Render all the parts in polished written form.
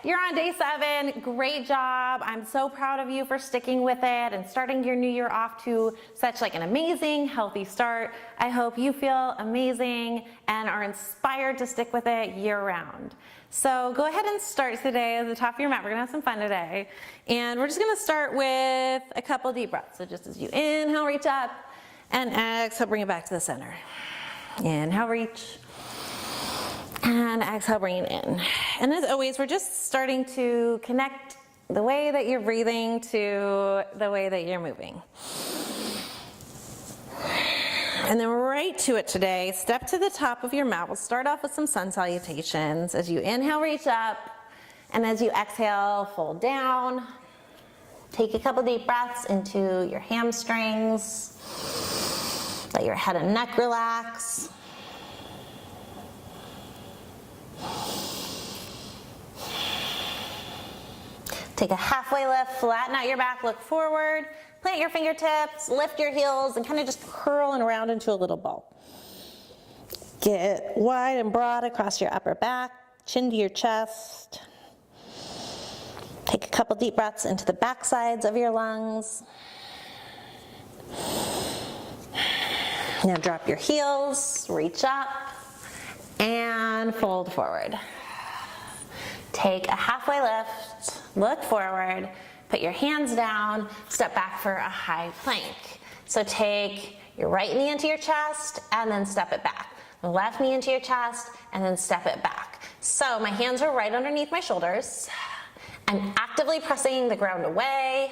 you're on day 7. Great job. I'm so proud of you for sticking with it and starting your new year off to such like an amazing, healthy start. I hope you feel amazing and are inspired to stick with it year round. So go ahead and start today at the top of your mat. We're gonna have some fun today. And we're just gonna start with a couple deep breaths. So just as you inhale, reach up, and exhale, bring it back to the center. Inhale, reach. And exhale, bring it in. And as always, we're just starting to connect the way that you're breathing to the way that you're moving. And then right to it today, step to the top of your mat. We'll start off with some sun salutations. As you inhale, reach up. And as you exhale, fold down. Take a couple deep breaths into your hamstrings. Let your head and neck relax. Take a halfway lift, flatten out your back, look forward, plant your fingertips, lift your heels, and kind of just curl and around into a little ball. Get wide and broad across your upper back, chin to your chest. Take a couple deep breaths into the back sides of your lungs. Now drop your heels, reach up, and fold forward. Take a halfway lift, look forward, put your hands down, step back for a high plank. So take your right knee into your chest and then step it back. The left knee into your chest and then step it back. So my hands are right underneath my shoulders. I'm actively pressing the ground away.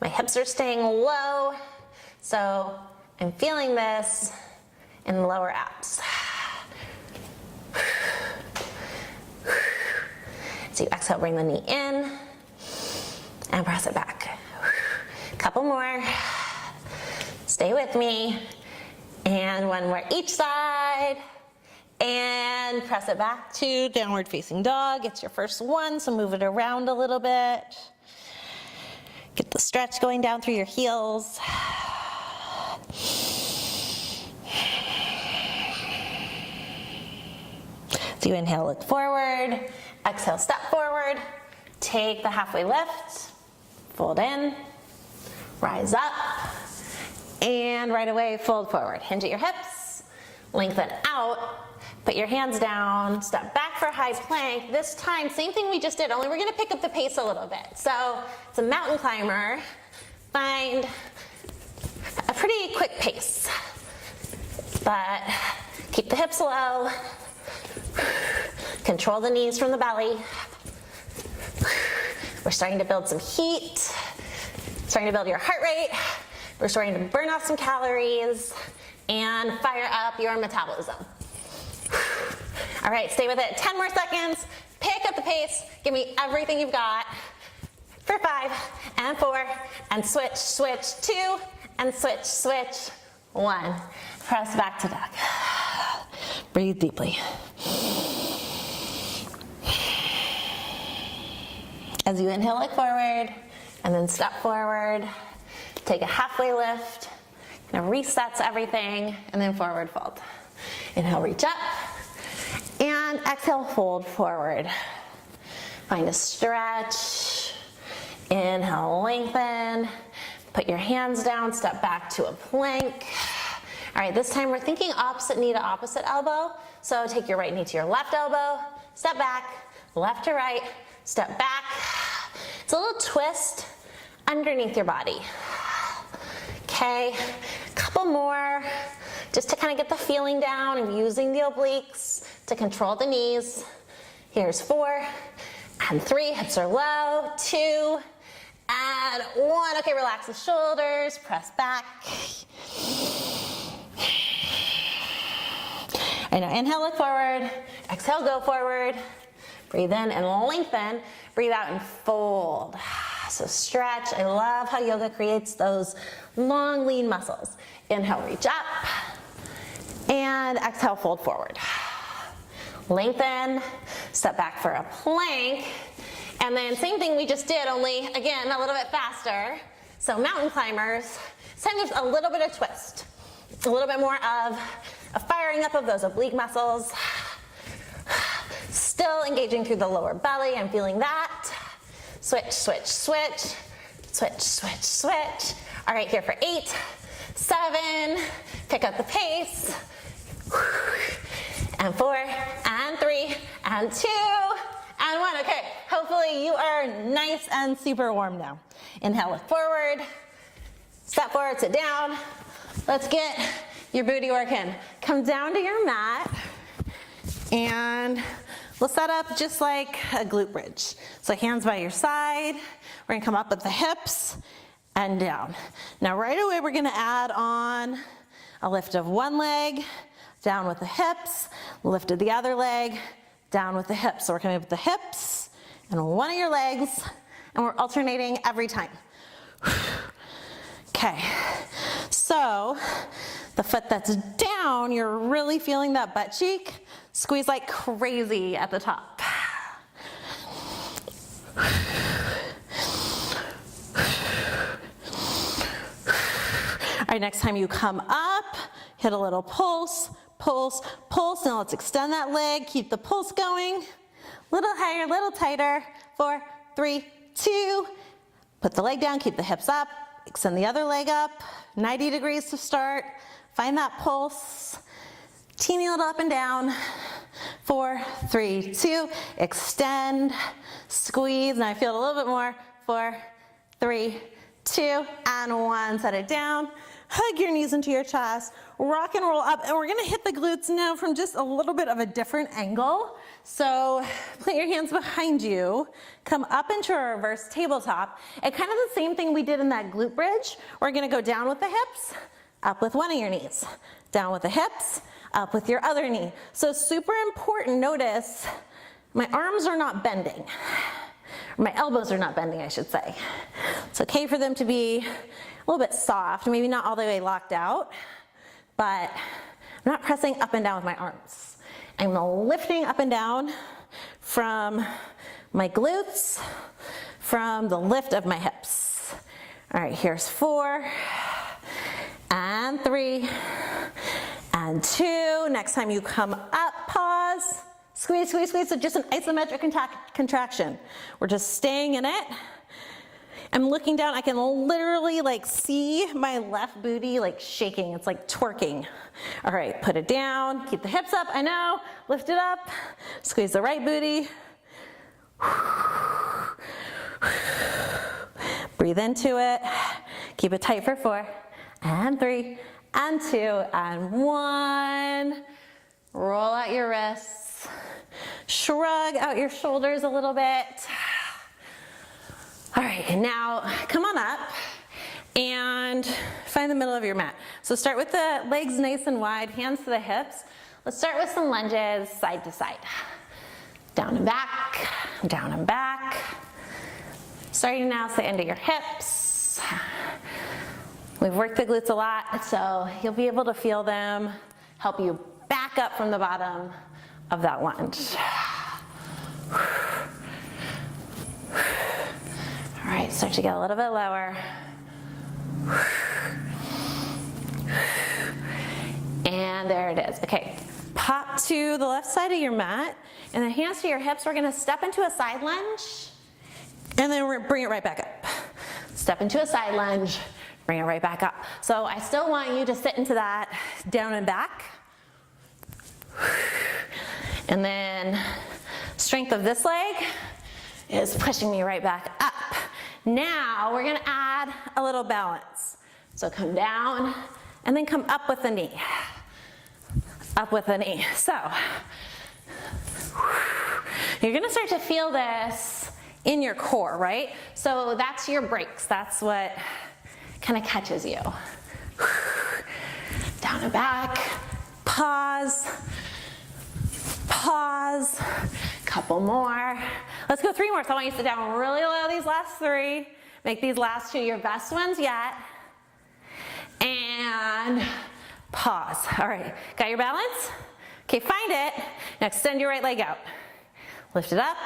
My hips are staying low. So I'm feeling this in the lower abs. So you exhale, bring the knee in and press it back. Couple more. Stay with me. And one more each side. And press it back to downward facing dog. It's your first one, so move it around a little bit. Get the stretch going down through your heels. So you inhale, look forward. Exhale, step forward. Take the halfway lift. Fold in. Rise up. And right away, fold forward. Hinge at your hips. Lengthen out. Put your hands down. Step back for high plank. This time, same thing we just did, only we're going to pick up the pace a little bit. So it's a mountain climber. Find a pretty quick pace. But keep the hips low. Control the knees from the belly. We're starting to build some heat. Starting to build your heart rate. We're starting to burn off some calories and fire up your metabolism. All right, stay with it. 10 more seconds. Pick up the pace. Give me everything you've got. For 5 and 4 and switch, switch, 2 and switch, switch, 1. Press back to dog. Breathe deeply. As you inhale, look forward, and then step forward. Take a halfway lift, kind of resets everything, and then forward fold. Inhale, reach up, and exhale, fold forward. Find a stretch. Inhale, lengthen. Put your hands down, step back to a plank. All right, this time we're thinking opposite knee to opposite elbow. So take your right knee to your left elbow, step back, left to right, step back. It's a little twist underneath your body. Okay, couple more, just to kind of get the feeling down and using the obliques to control the knees. Here's 4 and 3, hips are low, 2 and 1. Okay, relax the shoulders, press back. And now inhale, look forward, exhale, go forward. Breathe in and lengthen. Breathe out and fold. So stretch. I love how yoga creates those long, lean muscles. Inhale, reach up. And exhale, fold forward. Lengthen. Step back for a plank. And then same thing we just did, only again, a little bit faster. So mountain climbers. This time there's a little bit of twist. A little bit more of a firing up of those oblique muscles. Still engaging through the lower belly, I'm feeling that. Switch, switch, switch, switch, switch, switch. All right, here for 8, 7, pick up the pace. And 4, and 3, and 2, and 1. Okay, hopefully you are nice and super warm now. Inhale, look forward, step forward, sit down. Let's get your booty working. Come down to your mat, and we'll set up just like a glute bridge. So hands by your side, we're gonna come up with the hips and down. Now right away we're gonna add on a lift of one leg, down with the hips, lift of the other leg, down with the hips. So we're coming up with the hips and one of your legs, and we're alternating every time. Okay, so the foot that's down, you're really feeling that butt cheek. Squeeze like crazy at the top. All right, next time you come up, hit a little pulse, pulse, pulse. Now let's extend that leg, keep the pulse going. Little higher, little tighter. 4, 3, 2. Put the leg down, keep the hips up. Extend the other leg up. 90 degrees to start. Find that pulse. Teeny little up and down. 4, 3, 2. Extend, squeeze. Now I feel it a little bit more. 4, 3, 2, and 1. Set it down. Hug your knees into your chest, rock and roll up, and we're gonna hit the glutes now from just a little bit of a different angle. So plant your hands behind you, come up into a reverse tabletop, and kind of the same thing we did in that glute bridge. We're gonna go down with the hips, up with one of your knees, down with the hips, up with your other knee. So super important, notice my arms are not bending. My elbows are not bending, I should say. It's okay for them to be a little bit soft, maybe not all the way locked out, but I'm not pressing up and down with my arms. I'm lifting up and down from my glutes, from the lift of my hips. All right, here's 4, and 3, and 2. Next time you come up, pause. Squeeze, squeeze, squeeze. So just an isometric contraction. We're just staying in it. I'm looking down, I can literally like see my left booty like shaking. It's like twerking. All right, put it down, keep the hips up, I know. Lift it up, squeeze the right booty. Breathe into it. Keep it tight for 4, and 3, and 2, and 1. Roll out your wrists. Shrug out your shoulders a little bit. All right, and now come on up and find the middle of your mat. So start with the legs nice and wide, hands to the hips. Let's start with some lunges, side to side. Down and back, down and back. Starting now, sit into your hips. We've worked the glutes a lot, so you'll be able to feel them help you back up from the bottom of that lunge. All right, start to get a little bit lower. And there it is. Okay, pop to the left side of your mat, and then hands to your hips. We're gonna step into a side lunge, and then we're gonna bring it right back up. Step into a side lunge, bring it right back up. So I still want you to sit into that down and back. And then strength of this leg is pushing me right back up. Now we're gonna add a little balance. So come down and then come up with the knee. Up with the knee. So you're gonna start to feel this in your core, right? So that's your brakes. That's what kind of catches you. Down and back, pause, pause, couple more. Let's go 3 more. So I want you to sit down really low these last 3. Make these last 2 your best ones yet. And pause. All right, got your balance? Okay, find it. Now extend your right leg out. Lift it up,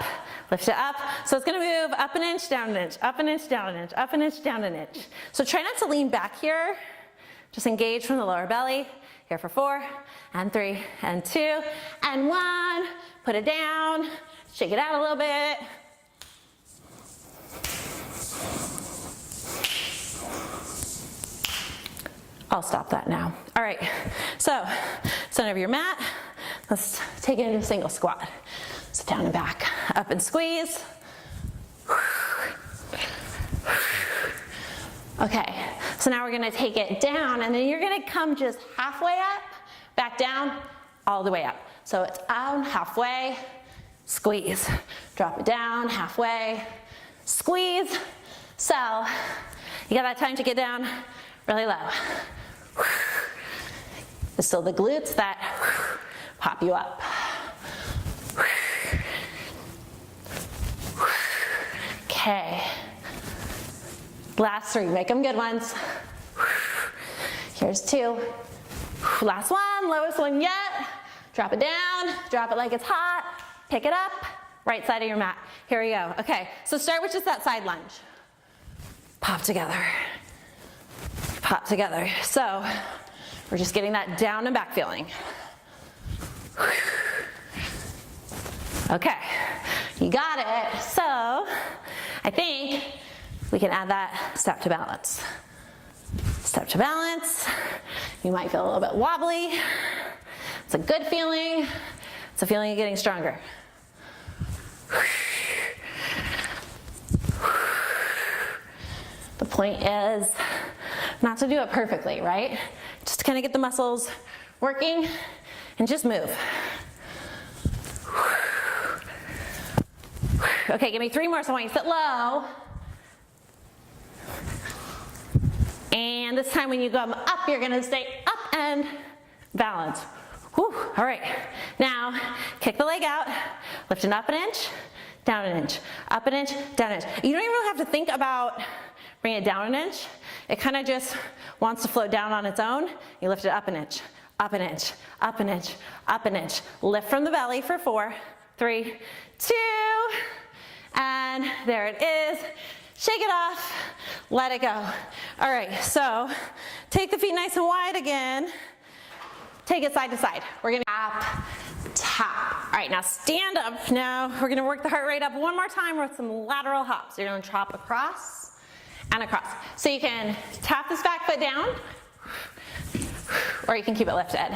lift it up. So it's gonna move up an inch, down an inch, up an inch, down an inch, up an inch, down an inch. So try not to lean back here. Just engage from the lower belly. Here for 4, and 3, and 2, and 1. put it down, shake it out a little bit. I'll stop that now. All right, so stand over your mat. Let's take it into a single squat. So down and back, up and squeeze. Okay, so now we're gonna take it down and then you're gonna come just halfway up, back down, all the way up. So it's down, halfway, squeeze. Drop it down, halfway, squeeze. So you got that time to get down really low. It's still the glutes that pop you up. Okay. Last three, make them good ones. Here's two. Last one, lowest one yet. Drop it down, drop it like it's hot, pick it up, right side of your mat. Here we go. Okay, so start with just that side lunge. Pop together. Pop together. So we're just getting that down and back feeling. Okay, you got it. So I think we can add that step to balance. Step to balance. You might feel a little bit wobbly. It's a good feeling. It's a feeling of getting stronger. The point is not to do it perfectly, right? Just to kind of get the muscles working and just move. Okay, give me three more, so I want you to sit low. And this time when you come up, you're gonna stay up and balance. Whew, all right, now kick the leg out, lift it up an inch, down an inch, up an inch, down an inch. You don't even really have to think about bringing it down an inch. It kind of just wants to float down on its own. You lift it up an inch, up an inch, up an inch, up an inch. Lift from the belly for 4, 3, 2, and there it is. Shake it off, let it go. All right, so take the feet nice and wide again. Take it side to side. We're gonna tap, tap. All right, now stand up. Now we're gonna work the heart rate up one more time with some lateral hops. You're gonna chop across and across. So you can tap this back foot down, or you can keep it lifted.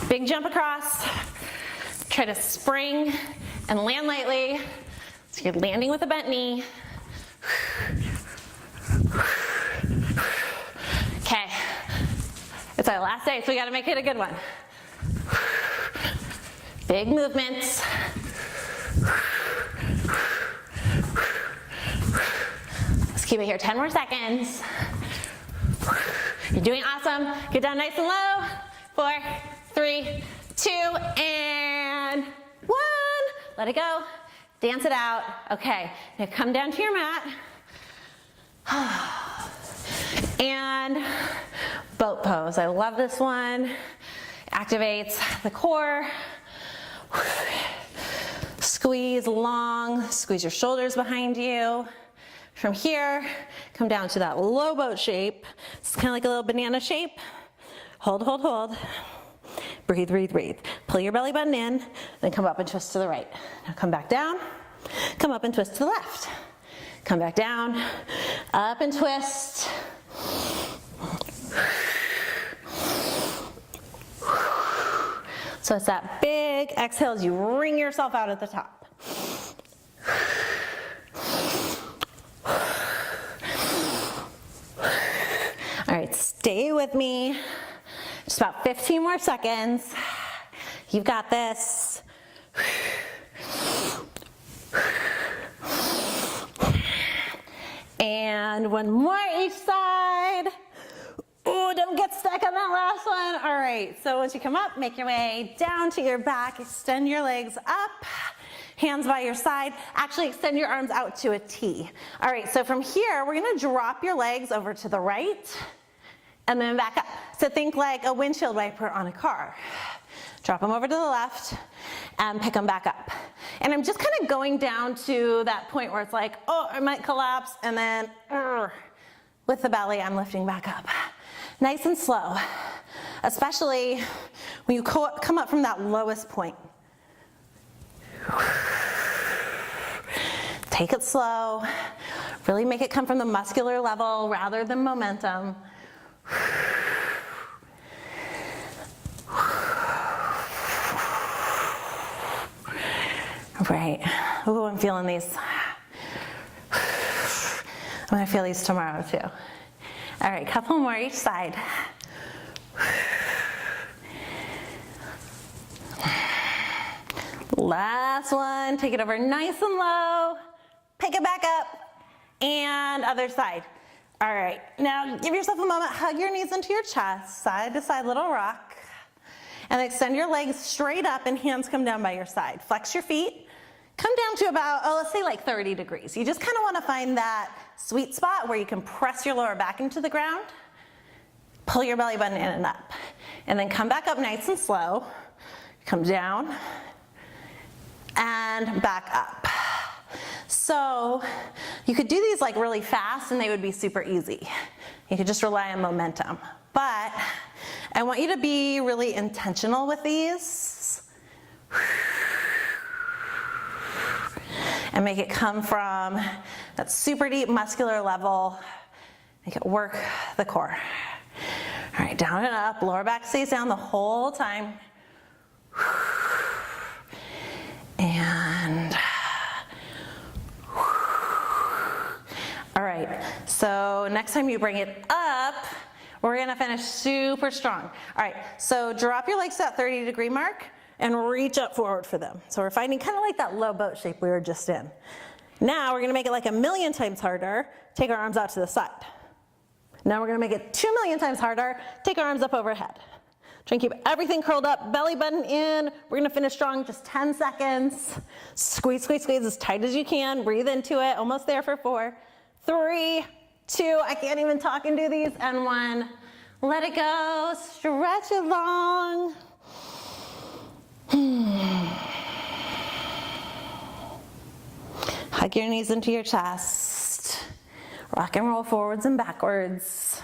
Big jump across. Try to spring and land lightly. So you're landing with a bent knee. Okay, it's our last day, so we gotta make it a good one. Big movements. Let's keep it here 10 more seconds. You're doing awesome. Get down nice and low. 4, 3, 2, and 1. Let it go. Dance it out. Okay, now come down to your mat. And boat pose. I love this one. Activates the core. Squeeze long, squeeze your shoulders behind you. From here, come down to that low boat shape. It's kind of like a little banana shape. Hold, hold, hold. Breathe, breathe, breathe. Pull your belly button in, then come up and twist to the right. Now come back down, come up and twist to the left. Come back down, up and twist. So it's that big exhale as you wring yourself out at the top. All right, stay with me. Just about 15 more seconds. You've got this. And one more each side. Oh, don't get stuck on that last one. All right, so once you come up, make your way down to your back, extend your legs up, hands by your side. Actually extend your arms out to a T. All right, so from here, we're gonna drop your legs over to the right and then back up. So think like a windshield wiper on a car. Drop them over to the left and pick them back up. And I'm just kind of going down to that point where it's like, oh, I might collapse, and then with the belly, I'm lifting back up. Nice and slow. especially when you come up from that lowest point. Take it slow. Really make it come from the muscular level rather than momentum. Right. Ooh, I'm feeling these. I'm gonna feel these tomorrow too. All right, couple more each side. Last one, take it over nice and low, pick it back up, and other side. All right, now give yourself a moment, hug your knees into your chest, side to side little rock, and extend your legs straight up and hands come down by your side. Flex your feet, come down to about, let's say like 30 degrees. You just kind of want to find that sweet spot where you can press your lower back into the ground, pull your belly button in and up, and then come back up nice and slow, come down, and back up. So you could do these like really fast and they would be super easy. You could just rely on momentum. But I want you to be really intentional with these and make it come from that super deep muscular level. Make it work the core. All right, down and up, lower back stays down the whole time. And all right, so next time you bring it up, we're gonna finish super strong. All right, so drop your legs to that 30-degree mark and reach up forward for them. So we're finding kind of like that low boat shape we were just in. Now we're gonna make it like 1,000,000 times harder. Take our arms out to the side. Now we're gonna make it 2,000,000 times harder. Take our arms up overhead. Try and keep everything curled up, belly button in. We're gonna finish strong, just 10 seconds. Squeeze, squeeze, squeeze as tight as you can. Breathe into it, almost there for 4, 3, 2, I can't even talk and do these, and 1. Let it go, stretch it long. Hug your knees into your chest. Rock and roll forwards and backwards.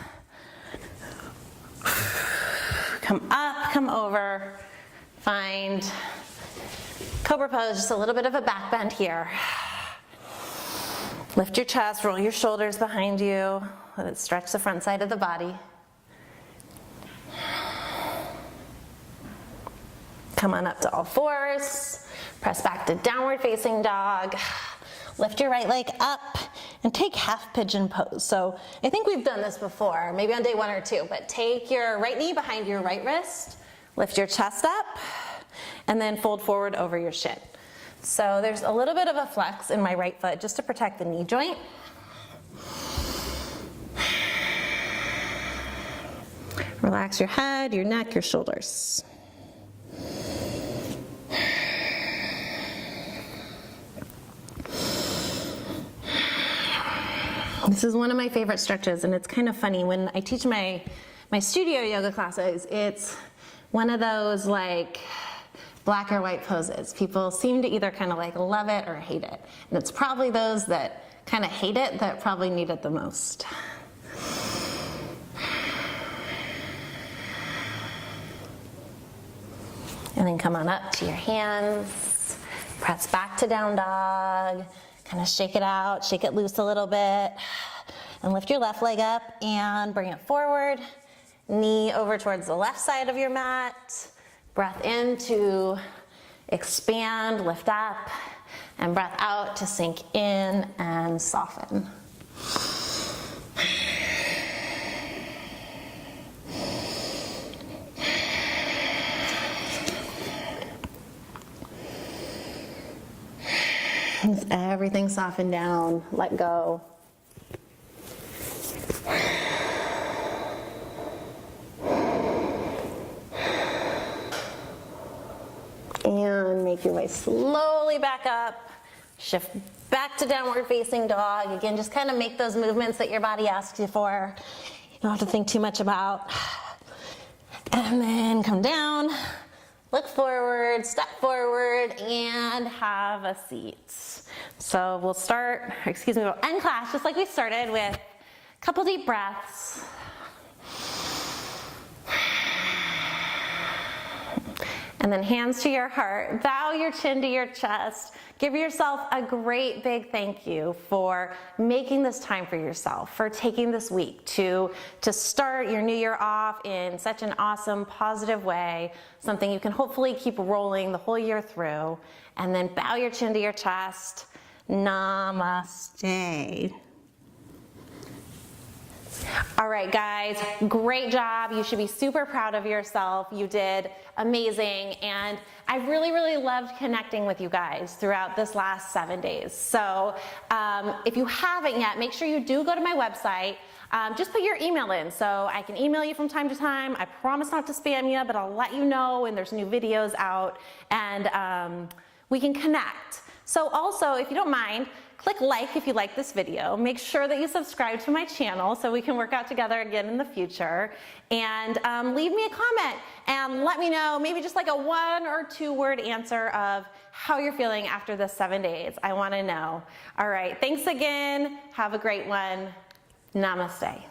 Come up, come over. Find cobra pose, just a little bit of a back bend here. Lift your chest, roll your shoulders behind you. Let it stretch the front side of the body. Come on up to all fours. Press back to downward facing dog. Lift your right leg up and take half pigeon pose. So I think we've done this before, maybe on day 1 or 2, but take your right knee behind your right wrist, lift your chest up, and then fold forward over your shin. So there's a little bit of a flex in my right foot just to protect the knee joint. Relax your head, your neck, your shoulders. This is one of my favorite stretches, and it's kind of funny. When I teach my studio yoga classes, it's one of those like black or white poses. People seem to either kind of like love it or hate it. And it's probably those that kind of hate it that probably need it the most. And then come on up to your hands, press back to down dog, kind of shake it out, shake it loose a little bit, and lift your left leg up and bring it forward, knee over towards the left side of your mat, breath in to expand, lift up, and breath out to sink in and soften. As everything soften down, let go. And make your way slowly back up. Shift back to downward facing dog. Again, just kind of make those movements that your body asks you for. You don't have to think too much about. And then come down, look forward, step forward, and have a seat. So we'll end class just like we started with a couple deep breaths. And then hands to your heart, bow your chin to your chest. Give yourself a great big thank you for making this time for yourself, for taking this week to start your new year off in such an awesome, positive way, something you can hopefully keep rolling the whole year through. And then bow your chin to your chest. Namaste. All right, guys, great job. You should be super proud of yourself. You did amazing. And I really, really loved connecting with you guys throughout this last 7 days. So if you haven't yet, make sure you do go to my website. Just put your email in so I can email you from time to time. I promise not to spam you, but I'll let you know when there's new videos out, and we can connect. So also, if you don't mind, click like if you like this video. Make sure that you subscribe to my channel so we can work out together again in the future. And leave me a comment and let me know, maybe just like a 1 or 2 word answer of how you're feeling after this 7 days. I want to know. All right, thanks again. Have a great one. Namaste.